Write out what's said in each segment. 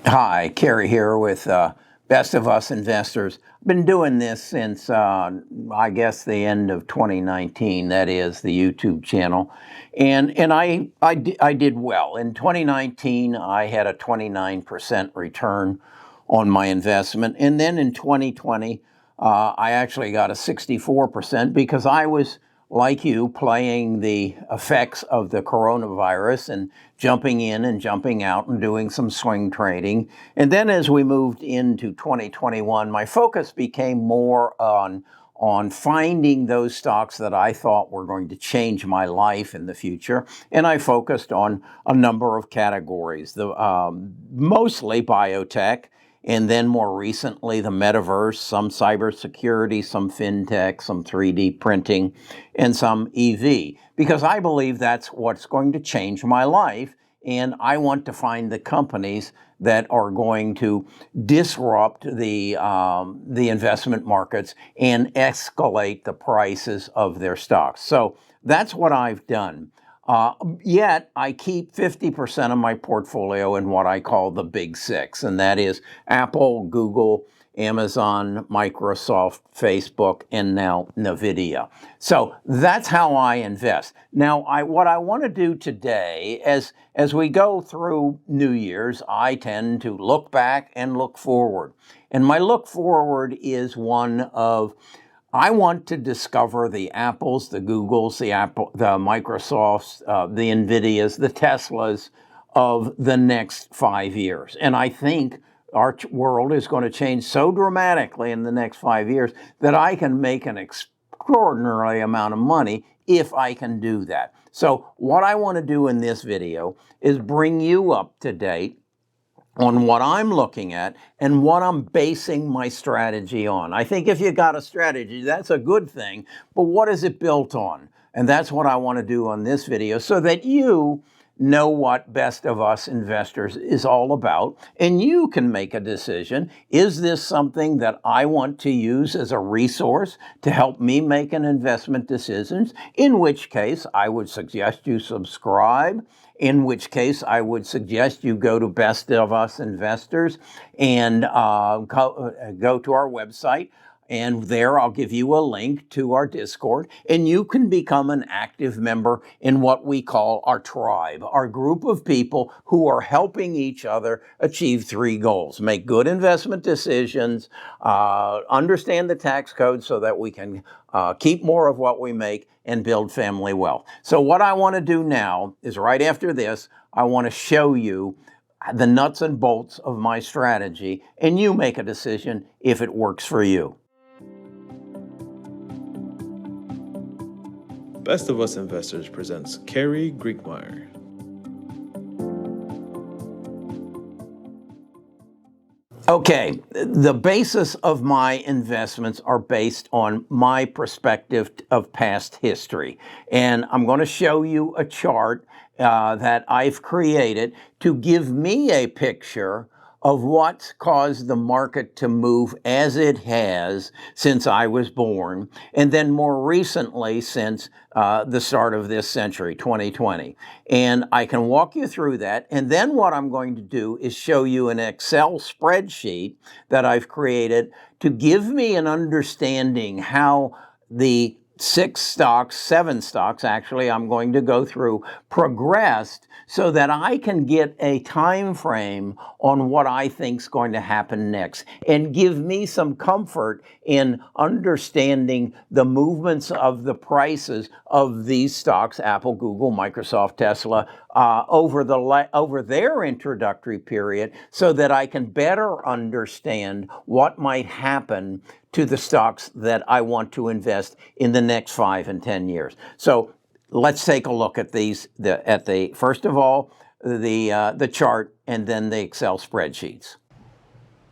Hi, Kerry here with Best of Us Investors. I've been doing this since, I guess, the end of 2019. That is the YouTube channel, and I did well in 2019. I had a 29% return on my investment, and then in 2020, I actually got a 64% because I was, like you, playing the effects of the coronavirus and jumping in and jumping out and doing some swing trading. And then as we moved into 2021, my focus became more on finding those stocks that I thought were going to change my life in the future. And I focused on a number of categories, mostly biotech, and then more recently, the metaverse, some cybersecurity, some fintech, some 3D printing, and some EV. Because I believe that's what's going to change my life. And I want to find the companies that are going to disrupt the investment markets and escalate the prices of their stocks. So that's what I've done. Yet I keep 50% of my portfolio in what I call the big six, and that is Apple, Google, Amazon, Microsoft, Facebook, and now NVIDIA. So that's how I invest. Now, what I want to do today, as we go through New Year's, I tend to look back and look forward. And my look forward is one of I want to discover the Apples, the Googles, the Microsofts, the NVIDIAs, the Teslas of the next 5 years. And I think our world is going to change so dramatically in the next 5 years that I can make an extraordinary amount of money if I can do that. So what I want to do in this video is bring you up to date on what I'm looking at and what I'm basing my strategy on. I think if you got a strategy, that's a good thing, but what is it built on? And that's what I want to do on this video so that you know what Best of Us Investors is all about, and you can make a decision. Is this something that I want to use as a resource to help me make an investment decision? In which case, I would suggest you subscribe. In which case, I would suggest you go to Best of Us Investors and go to our website. And there I'll give you a link to our Discord, and you can become an active member in what we call our tribe, our group of people who are helping each other achieve three goals: make good investment decisions, understand the tax code so that we can keep more of what we make, and build family wealth. So what I want to do now is right after this, I want to show you the nuts and bolts of my strategy, and you make a decision if it works for you. Best of Us Investors presents Kerry Griegmeyer. Okay, the basis of my investments are based on my perspective of past history. And I'm going to show you a chart that I've created to give me a picture of what's caused the market to move as it has since I was born, and then more recently since the start of this century, 2020. And I can walk you through that, and then what I'm going to do is show you an Excel spreadsheet that I've created to give me an understanding how the seven stocks, actually, I'm going to go through, progressed so that I can get a time frame on what I think is going to happen next and give me some comfort in understanding the movements of the prices of these stocks, Apple, Google, Microsoft, Tesla, over their introductory period, so that I can better understand what might happen to the stocks that I want to invest in the next 5 and 10 years. So let's take a look at these. First of all, the chart, and then the Excel spreadsheets.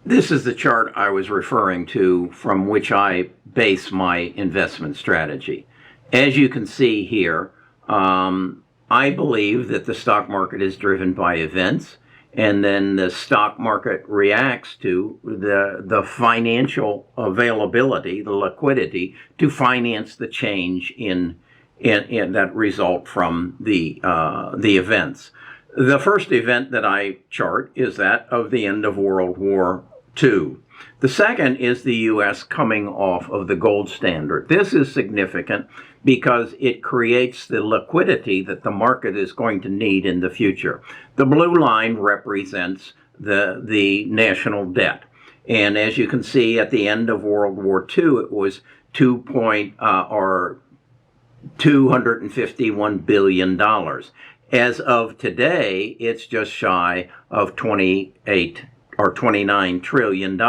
This is the chart I was referring to, from which I base my investment strategy. As you can see here, I believe that the stock market is driven by events, and then the stock market reacts to the financial availability, the liquidity, to finance the change in that result from the events. The first event that I chart is that of the end of World War II. The second is the U.S. coming off of the gold standard. This is significant because it creates the liquidity that the market is going to need in the future. The blue line represents the national debt. And as you can see, at the end of World War II, it was $251 billion. As of today, it's just shy of $29 trillion.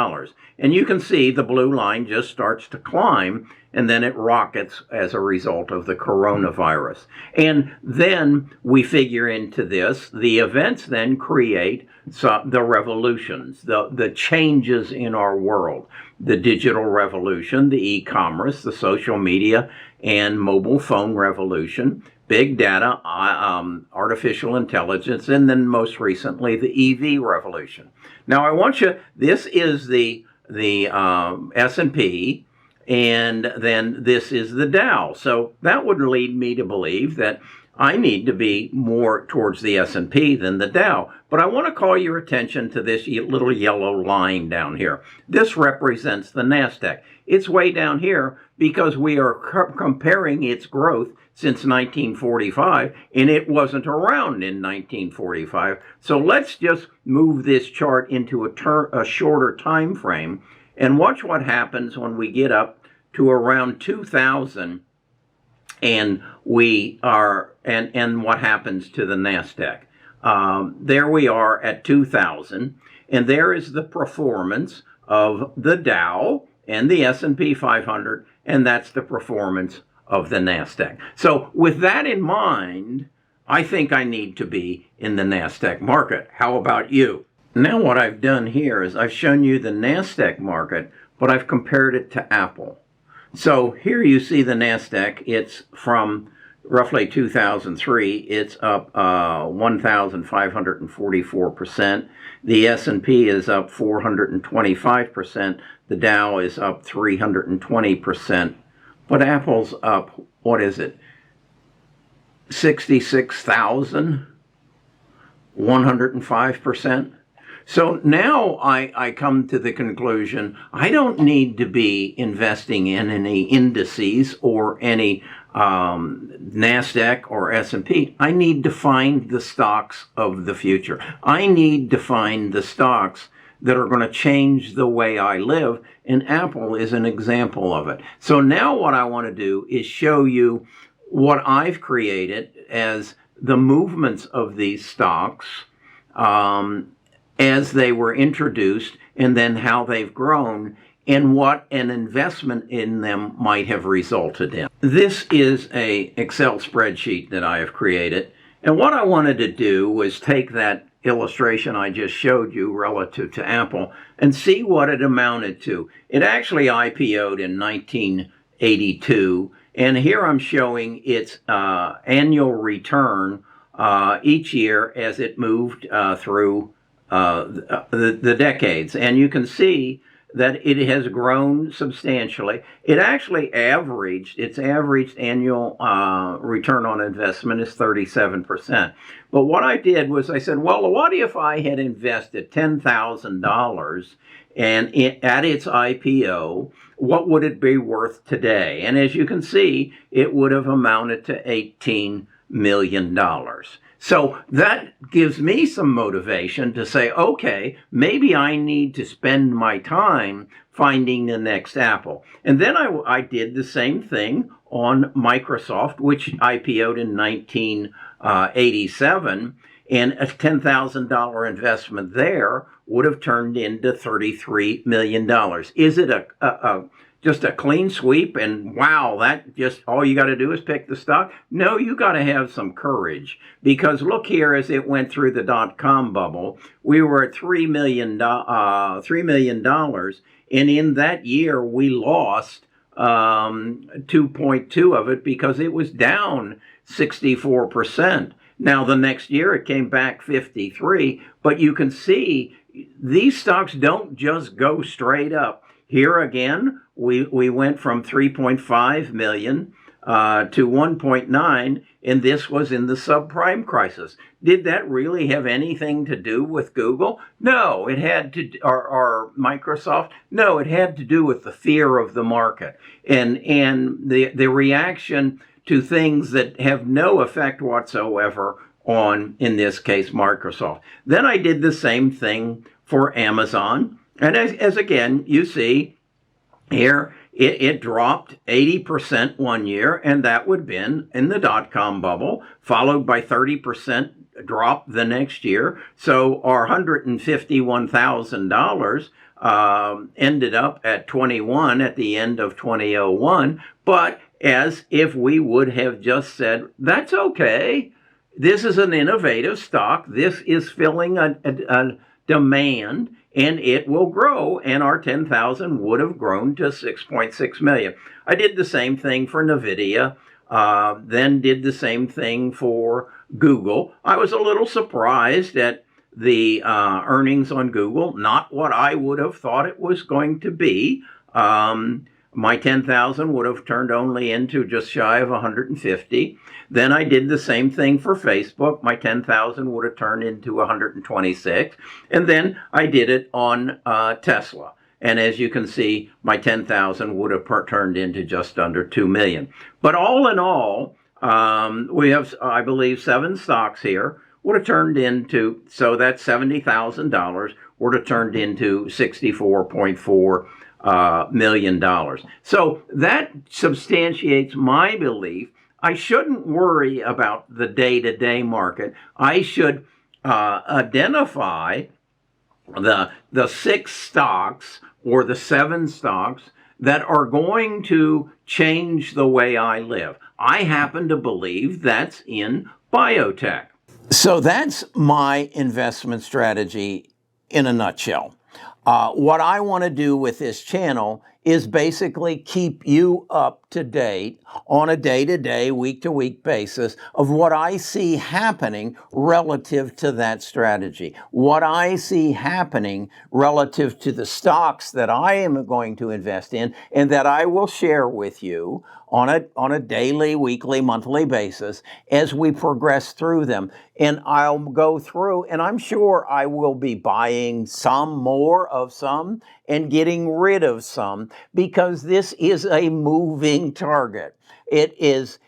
And you can see the blue line just starts to climb, and then it rockets as a result of the coronavirus. And then we figure into this, the events then create the revolutions, the changes in our world, the digital revolution, the e-commerce, the social media and mobile phone revolution, big data, artificial intelligence, and then most recently the EV revolution. Now I want you, this is the S&P, and then this is the Dow. So that would lead me to believe that I need to be more towards the S&P than the Dow. But I want to call your attention to this little yellow line down here. This represents the NASDAQ. It's way down here because we are comparing its growth since 1945, and it wasn't around in 1945. So let's just move this chart into a shorter time frame and watch what happens when we get up to around 2000 and we are and what happens to the NASDAQ. There we are at 2000, and there is the performance of the Dow and the S&P 500, and that's the performance of the NASDAQ. So with that in mind, I think I need to be in the NASDAQ market. How about you? Now what I've done here is I've shown you the NASDAQ market, but I've compared it to Apple. So here you see the NASDAQ. It's from roughly 2003. It's up 1,544%. The S&P is up 425%. The Dow is up 320%. But Apple's up, what is it, 66,105%? So now I come to the conclusion, I don't need to be investing in any indices or any NASDAQ or S&P. I need to find the stocks of the future. I need to find the stocks that are going to change the way I live, and Apple is an example of it. So now what I want to do is show you what I've created as the movements of these stocks as they were introduced, and then how they've grown, and what an investment in them might have resulted in. This is an Excel spreadsheet that I have created, and what I wanted to do was take that illustration I just showed you relative to Apple and see what it amounted to. It actually IPO'd in 1982, and here I'm showing its annual return each year as it moved through the decades. And you can see that it has grown substantially. It actually its average annual return on investment is 37%. But what I did was I said, well, what if I had invested $10,000 and at its IPO, what would it be worth today? And as you can see, it would have amounted to $18 million. So that gives me some motivation to say, okay, maybe I need to spend my time finding the next Apple. And then I did the same thing on Microsoft, which IPO'd in 1987, and a $10,000 investment there would have turned into $33 million. Is it just a clean sweep and wow, that just all you got to do is pick the stock? No, you got to have some courage, because look here, as it went through the dot-com bubble, we were at $3 million, and in that year we lost 2.2 of it because it was down 64%. Now the next year it came back 53, but you can see these stocks don't just go straight up. Here again, we went from 3.5 million to 1.9, and this was in the subprime crisis. Did that really have anything to do with Google? No, it had to, or Microsoft. No, it had to do with the fear of the market and the reaction to things that have no effect whatsoever on, in this case, Microsoft. Then I did the same thing for Amazon. And as again, you see here, it dropped 80% one year, and that would have been in the dot-com bubble, followed by 30% drop the next year. So our $151,000 ended up at 21 at the end of 2001, but as if we would have just said, that's okay. This is an innovative stock. This is filling a demand, and it will grow, and our 10,000 would have grown to 6.6 million. I did the same thing for NVIDIA, then did the same thing for Google. I was a little surprised at the earnings on Google, not what I would have thought it was going to be. My 10,000 would have turned only into just shy of 150. Then I did the same thing for Facebook. My 10,000 would have turned into 126. And then I did it on Tesla. And as you can see, my 10,000 would have turned into just under 2 million. But all in all, we have, I believe, 7 stocks here. Would have turned into, so that's $70,000, would have turned into $64.4 million. So that substantiates my belief. I shouldn't worry about the day-to-day market. I should identify the 6 stocks or the 7 stocks that are going to change the way I live. I happen to believe that's in biotech. So that's my investment strategy in a nutshell. What I want to do with this channel is basically keep you up to date on a day-to-day, week-to-week basis of what I see happening relative to that strategy, what I see happening relative to the stocks that I am going to invest in and that I will share with you on a daily, weekly, monthly basis as we progress through them. And I'll go through, and I'm sure I will be buying some more of some and getting rid of some, because this is a moving target. It is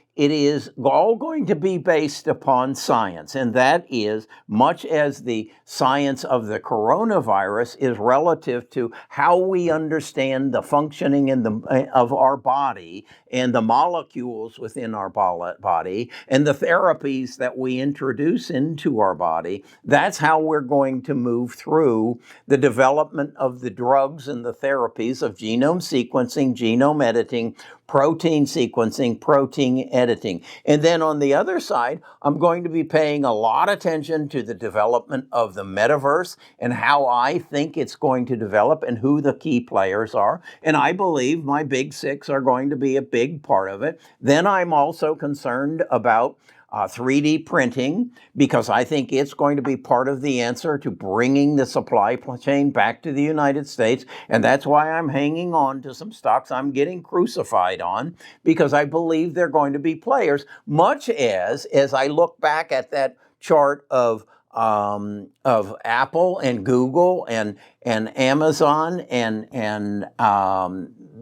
all going to be based upon science, and that is, much as the science of the coronavirus is relative to how we understand the functioning of our body and the molecules within our body and the therapies that we introduce into our body. That's how we're going to move through the development of the drugs and the therapies of genome sequencing, genome editing, protein sequencing, protein editing. And then on the other side, I'm going to be paying a lot of attention to the development of the metaverse and how I think it's going to develop and who the key players are. And I believe my big 6 are going to be a big part of it. Then I'm also concerned about 3D printing, because I think it's going to be part of the answer to bringing the supply chain back to the United States. And that's why I'm hanging on to some stocks I'm getting crucified on, because I believe they're going to be players, much as I look back at that chart of Apple and Google and Amazon and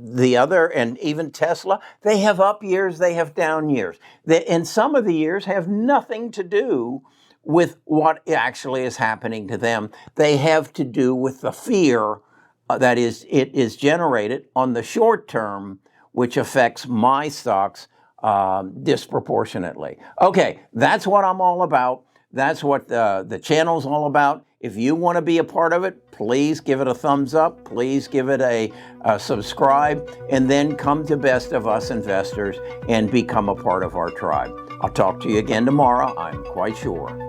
the other, and even Tesla. They have up years, they have down years. And some of the years have nothing to do with what actually is happening to them. They have to do with the fear that it is generated on the short term, which affects my stocks disproportionately. Okay, that's what I'm all about. That's what the channel's all about. If you want to be a part of it, please give it a thumbs up. Please give it a subscribe, and then come to Best of Us Investors and become a part of our tribe. I'll talk to you again tomorrow, I'm quite sure.